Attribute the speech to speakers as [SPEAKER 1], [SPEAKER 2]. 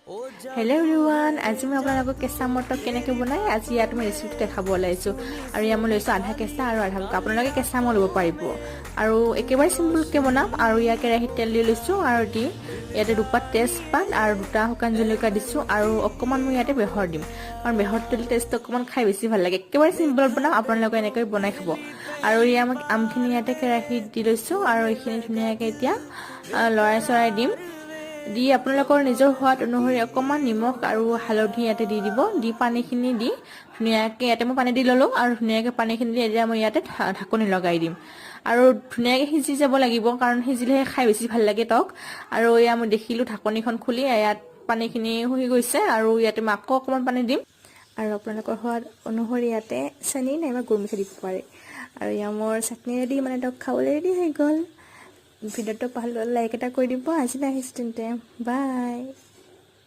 [SPEAKER 1] Hello everyone, আজি মই আপোনালোকক কেঁচা মটৰ কেনেকৈ বনাই আজি ইয়াত মই ৰেচিপিটো দেখাব ওলাইছোঁ আৰু ইয়াত মই লৈছোঁ আধা কেঁচা আৰু আধা পকা আপোনালোকে কেঁচা মটৰ ল'ব পাৰিব আৰু একেবাৰে চিম্পলকৈ বনাম আৰু ইয়াত কেৰাহীত তেল দি লৈছোঁ আৰু দি ইয়াতে দুপাত তেজপাত আৰু দুটা শুকান জলকীয়া দিছোঁ আৰু অকণমান মই ইয়াতে বেহৰ দিম কাৰণ বেহৰ দিলে টেষ্টটো অকণমান খাই বেছি ভাল লাগে একেবাৰে চিম্পলত বনাম আপোনালোকে এনেকৈ বনাই খাব আৰু ইয়াত মই আমখিনি ইয়াতে কেৰাহীত দি লৈছোঁ আৰু এইখিনি ধুনীয়াকৈ এতিয়া লৰাই চৰাই দিম দি আপোনালোকৰ নিজৰ সোৱাদ অনুসৰি অকণমান নিমখ আৰু হালধি ইয়াতে দি দিব দি পানীখিনি দি ধুনীয়াকৈ ইয়াতে মই পানী দি ল'লোঁ আৰু ধুনীয়াকৈ পানীখিনি দি এতিয়া মই ইয়াতে ঢাকনি লগাই দিম আৰু ধুনীয়াকৈ সিজি যাব লাগিব কাৰণ সিজিলেহে খাই বেছি ভাল লাগে তক আৰু এয়া মই দেখিলোঁ ঢাকনিখন খুলি ইয়াত পানীখিনি শুহি গৈছে আৰু ইয়াতে মই আকৌ অকণমান পানী দিম আৰু আপোনালোকৰ সোৱাদ অনুসৰি ইয়াতে চেনি নাইবা গুৰ মিঠৈ দিব পাৰে আৰু এয়া মোৰ চাটনি ৰেডি মানে তক খাবলৈ ৰেডি হৈ গ'ল ভিডিঅ'টো ভাল লাইক এটা কৰি দিব আজি আহিছোঁ তেন্তে বাই